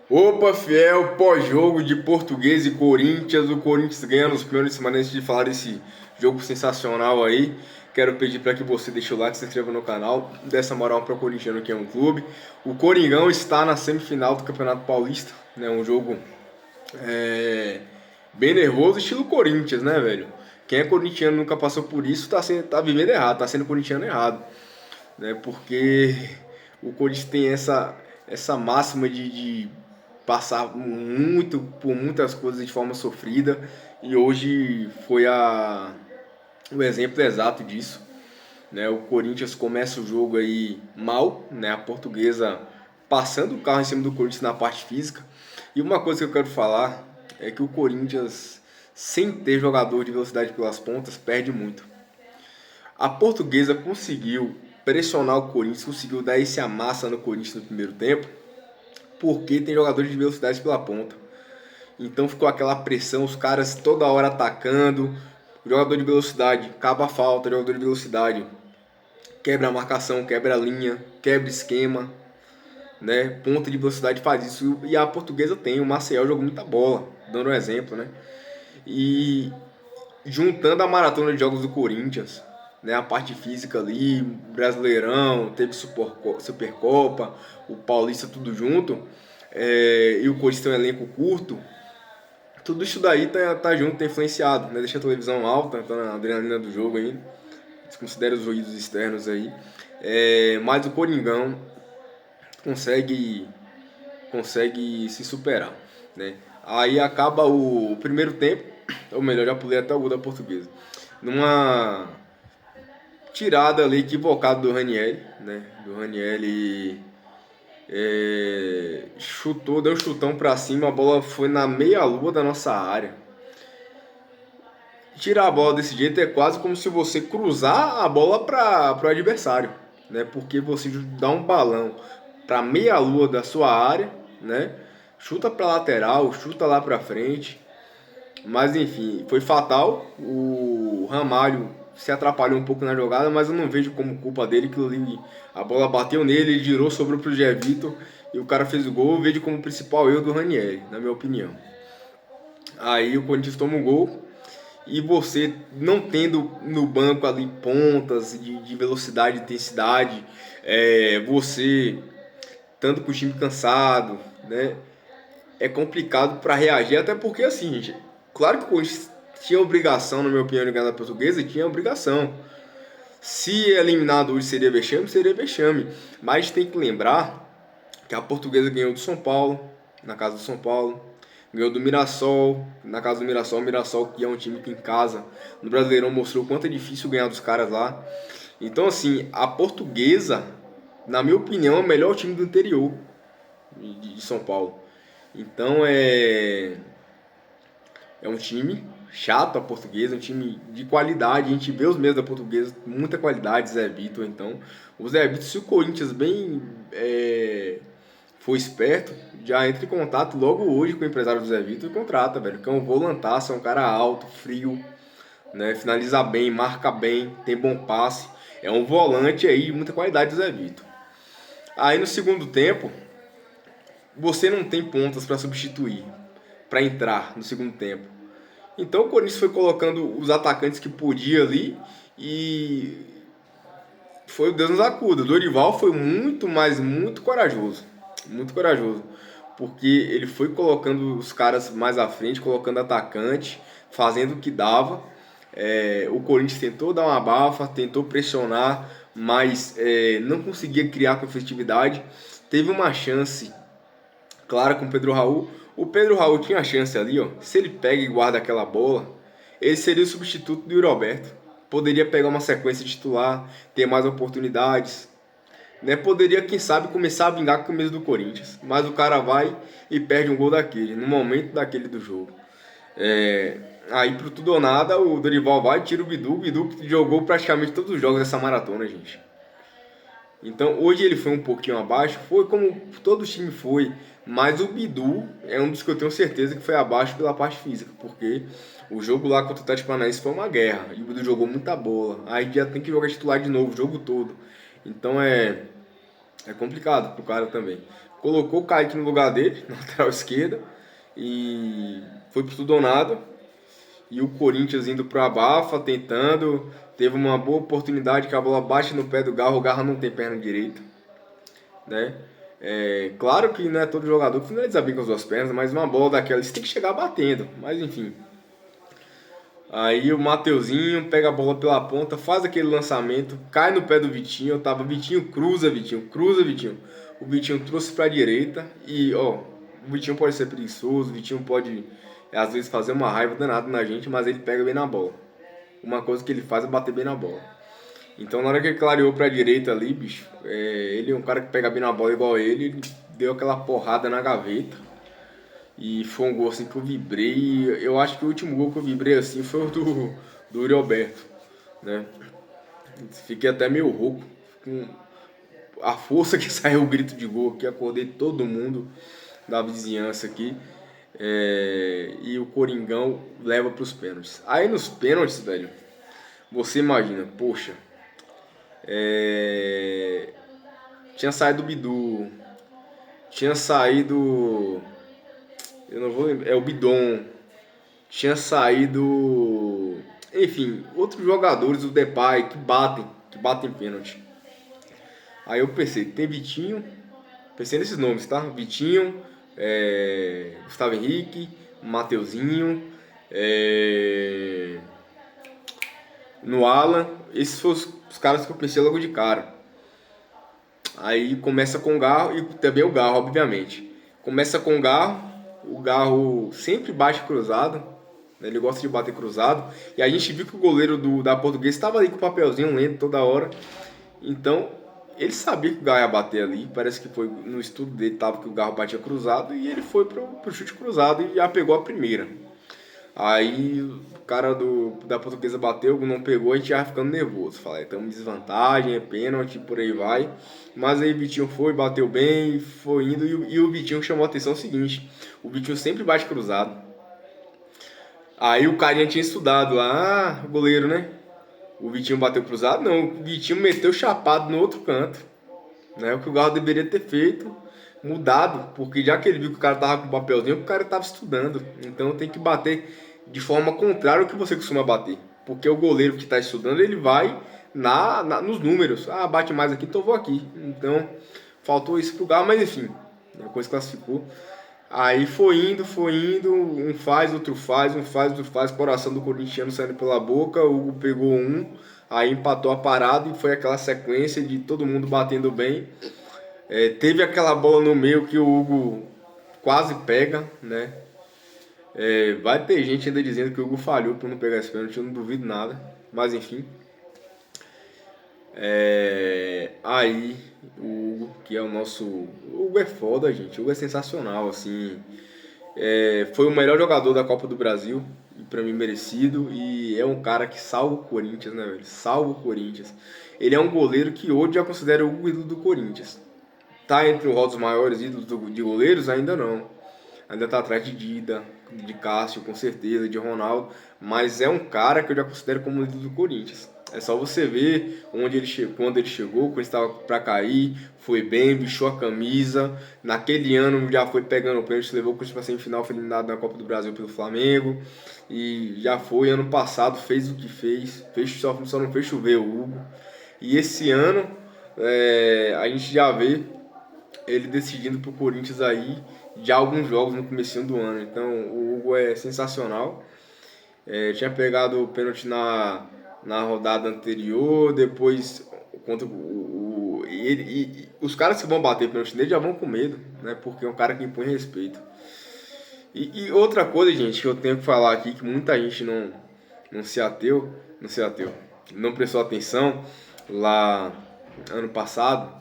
Opa, fiel, pós-jogo de Português e Corinthians. O Corinthians ganha nos pênaltis, semana antes de falar desse jogo sensacional aí. Quero pedir para que você deixe o like, se inscreva no canal, dê essa moral para o corintiano que é um clube. O Coringão está na semifinal do Campeonato Paulista, né? Um jogo é, bem nervoso, estilo Corinthians, né, velho? Quem é corintiano nunca passou por isso, tá vivendo errado, tá sendo corintiano errado, né? Porque o Corinthians tem essa máxima de passar muito por muitas coisas de forma sofrida e hoje foi o exemplo exato disso, né? O Corinthians começa o jogo aí mal, né? A Portuguesa passando o carro em cima do Corinthians na parte física. E uma coisa que eu quero falar é que o Corinthians, sem ter jogador de velocidade pelas pontas, perde muito. A Portuguesa conseguiu pressionar o Corinthians, conseguiu dar esse amassa no Corinthians no primeiro tempo, porque tem jogadores de velocidade pela ponta. Então ficou aquela pressão, os caras toda hora atacando. O jogador de velocidade cava a falta, o jogador de velocidade quebra a marcação, quebra a linha, quebra esquema, né? Ponta de velocidade faz isso. E a Portuguesa tem, o Marcel jogou muita bola, dando um exemplo, né? E juntando a maratona de jogos do Corinthians, né? A parte física ali, Brasileirão, teve Supercopa, o Paulista tudo junto, e o Corinthians tem um elenco curto. Tudo isso daí tá junto, tá influenciado, né? Deixa a televisão alta, tá na adrenalina do jogo ainda. Desconsidera os ruídos externos aí. Mas o Coringão consegue, consegue se superar, né? Aí acaba o primeiro tempo, ou melhor, já pulei até o gol da Portuguesa. Numa tirada ali equivocada do Ranieri, né? Do Ranieri chutou, deu um chutão pra cima, a bola foi na meia-lua da nossa área. Tirar a bola desse jeito é quase como se você cruzar a bola para o adversário, né? Porque você dá um balão para meia lua da sua área, né? Chuta para lateral, chuta lá para frente, mas enfim, foi fatal. O Ramalho se atrapalhou um pouco na jogada, mas eu não vejo como culpa dele que a bola bateu nele, ele girou, sobrou pro Zé Vitor e o cara fez o gol. Eu vejo como principal erro do Ranieri, na minha opinião. Aí o Corinthians toma o gol e você não tendo no banco ali pontas de velocidade e intensidade, você tanto com o time cansado, né? É complicado para reagir, até porque assim, gente, claro que o Corinthians tinha obrigação, na minha opinião, de ganhar da Portuguesa, tinha obrigação. Se eliminado hoje seria vexame, seria vexame. Mas tem que lembrar que a Portuguesa ganhou do São Paulo, na casa do São Paulo, ganhou do Mirassol, na casa do Mirassol, o Mirassol que é um time que em casa, no Brasileirão mostrou o quanto é difícil ganhar dos caras lá. Então assim, a Portuguesa, na minha opinião, é o melhor time do interior de São Paulo. Então é um time chato a Portuguesa, um time de qualidade. A gente vê os meios da Portuguesa, muita qualidade, Zé Vitor. Então, o Zé Vitor, se o Corinthians bem for esperto, já entra em contato logo hoje com o empresário do Zé Vitor e contrata, velho. Que é um volantaço, é um cara alto, frio, né? Finaliza bem, marca bem, tem bom passe. É um volante aí, muita qualidade do Zé Vitor. Aí no segundo tempo, você não tem pontas para substituir, para entrar no segundo tempo. Então o Corinthians foi colocando os atacantes que podia ali e foi o Deus nos acuda. O Dorival foi muito, mas muito corajoso. Muito corajoso. Porque ele foi colocando os caras mais à frente, colocando atacante, fazendo o que dava. O Corinthians tentou dar uma abafa, tentou pressionar, mas não conseguia criar com efetividade. Teve uma chance clara com o Pedro Raul. O Pedro Raul tinha a chance ali, ó. Se ele pega e guarda aquela bola, ele seria o substituto do Yuri Alberto. Poderia pegar uma sequência titular, ter mais oportunidades, né? Poderia, quem sabe, começar a vingar com o começo do Corinthians. Mas o cara vai e perde um gol daquele, no momento daquele do jogo. Aí, pro tudo ou nada, o Dorival vai e tira o Bidu que jogou praticamente todos os jogos dessa maratona, gente. Então hoje ele foi um pouquinho abaixo, foi como todo o time foi, mas o Bidu é um dos que eu tenho certeza que foi abaixo pela parte física, porque o jogo lá contra o Atlético Paranaense foi uma guerra, e o Bidu jogou muita bola, aí já tem que jogar titular de novo o jogo todo, então é complicado pro cara também. colocou o Kaique no lugar dele, na lateral esquerda, e foi pro tudo ou nada. E o Corinthians indo pro abafa, tentando. Teve uma boa oportunidade que a bola bate no pé do Garro. O Garro não tem perna direita, né? Claro que não é todo jogador que finaliza bem com as duas pernas, mas uma bola daquela você tem que chegar batendo. Mas enfim. Aí o Mateuzinho pega a bola pela ponta, faz aquele lançamento, cai no pé do Vitinho. Tava Vitinho, cruza Vitinho, cruza Vitinho. O Vitinho trouxe pra direita e, ó, o Vitinho pode ser preguiçoso, o Vitinho pode às vezes fazer uma raiva danada na gente, mas ele pega bem na bola. Uma coisa que ele faz é bater bem na bola. Então na hora que ele clareou pra direita ali, bicho, ele é um cara que pega bem na bola igual ele deu aquela porrada na gaveta. E foi um gol assim que eu vibrei. Eu acho que o último gol que eu vibrei assim foi o do Yuri Alberto, né? Fiquei até meio rouco. Com a força que saiu o grito de gol aqui, acordei todo mundo da vizinhança aqui. E o Coringão leva para os pênaltis. Aí nos pênaltis, velho, você imagina, poxa, tinha saído o Bidu, tinha saído, eu não vou lembrar, o Bidon, tinha saído, enfim, outros jogadores do Depay que batem pênalti. Aí eu pensei, tem Vitinho, pensei nesses nomes, tá? Vitinho, Gustavo Henrique, Mateuzinho, no Alan, esses foram os caras que eu pensei logo de cara. Aí começa com o Garro e também o Garro, obviamente. Começa com o Garro sempre bate cruzado, né? Ele gosta de bater cruzado. E a gente viu que o goleiro da Portuguesa estava ali com o papelzinho lento toda hora. Então, ele sabia que o Garro ia bater ali. Parece que foi no estudo dele, tava que o Garro batia cruzado. E ele foi pro chute cruzado e já pegou a primeira. Aí o cara da Portuguesa bateu, não pegou, a gente já ficando nervoso. Falei, estamos em desvantagem, é pênalti, por aí vai. Mas aí o Vitinho foi, bateu bem, foi indo. E o Vitinho chamou a atenção o seguinte: o Vitinho sempre bate cruzado. Aí o carinha tinha estudado lá, o goleiro, né? O Vitinho bateu cruzado? Não, o Vitinho meteu chapado no outro canto, né? O que o Galo deveria ter feito, mudado, porque já que ele viu que o cara tava com papelzinho, o cara tava estudando. Então tem que bater de forma contrária ao que você costuma bater. Porque o goleiro que está estudando, ele vai nos números. Ah, bate mais aqui, então eu vou aqui. Então faltou isso pro Galo, mas enfim, a coisa classificou. Aí foi indo, um faz, outro faz, um faz, outro faz, coração do corintiano saindo pela boca, o Hugo pegou um, aí empatou a parada e foi aquela sequência de todo mundo batendo bem. Teve aquela bola no meio que o Hugo quase pega, né? Vai ter gente ainda dizendo que o Hugo falhou por não pegar esse pênalti, eu não duvido nada, mas enfim. Aí o Hugo, que é o nosso... O Hugo é foda, gente, o Hugo é sensacional, assim... foi o melhor jogador da Copa do Brasil, e pra mim merecido, e é um cara que salva o Corinthians, né, velho? Salva o Corinthians. Ele é um goleiro que hoje já considera o ídolo do Corinthians. Tá entre os dos maiores ídolos de goleiros? Ainda não. Ainda tá atrás de Dida, de Cássio, com certeza, de Ronaldo, mas é um cara que eu já considero como ídolo do Corinthians. É só você ver quando ele chegou, quando estava para cair, foi bem, bichou a camisa. Naquele ano já foi pegando o pênalti, levou o Corinthians para semifinal, foi eliminado na Copa do Brasil pelo Flamengo. E já foi ano passado, fez o que fez só não fez chover o Hugo. E esse ano a gente já vê ele decidindo pro Corinthians aí já alguns jogos no comecinho do ano. Então o Hugo é sensacional. Tinha pegado o pênalti na rodada anterior, depois contra os caras que vão bater pênalti nele já vão com medo, né? Porque é um cara que impõe respeito. E outra coisa, gente, que eu tenho que falar aqui, que muita gente não se ateu, não prestou atenção lá ano passado,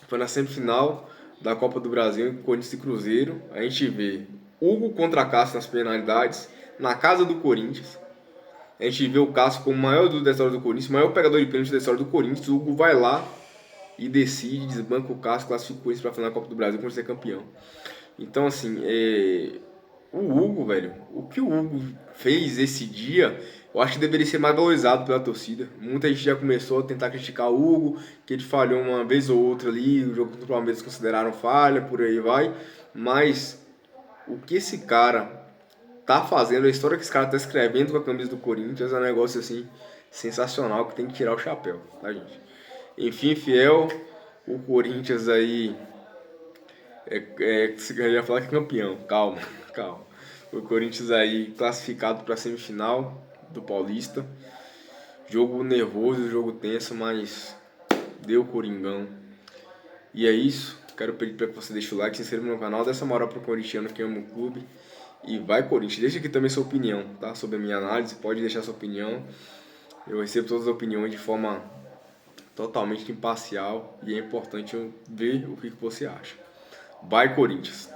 foi na semifinal da Copa do Brasil, Corinthians e Cruzeiro. A gente vê Hugo contra Cássio nas penalidades, na casa do Corinthians. A gente vê o Cássio como o maior da história do Corinthians, o maior pegador de pênalti da história do Corinthians. O Hugo vai lá e decide, desbanca o Cássio, classifica o Corinthians para a final da Copa do Brasil para ser campeão. Então, assim, o Hugo, velho, o que o Hugo fez esse dia Eu acho que deveria ser mais valorizado pela torcida. Muita gente já começou a tentar criticar o Hugo, que ele falhou uma vez ou outra ali, o jogo contra o Palmeiras consideraram falha, por aí vai. Mas o que esse cara tá fazendo, a história que esse cara tá escrevendo com a camisa do Corinthians é um negócio assim sensacional que tem que tirar o chapéu, tá, gente? Enfim, fiel, o Corinthians aí eu ia falar que é campeão, calma, calma. O Corinthians aí classificado para semifinal do Paulista. Jogo nervoso, jogo tenso, mas deu Coringão. E é isso. Quero pedir para que você deixe o like, se inscreva no canal, dê essa moral pro corintiano que ama o clube. E vai, Corinthians. Deixa aqui também sua opinião, tá? Sobre a minha análise. Pode deixar sua opinião. Eu recebo todas as opiniões de forma totalmente imparcial. E é importante eu ver o que você acha. Vai, Corinthians.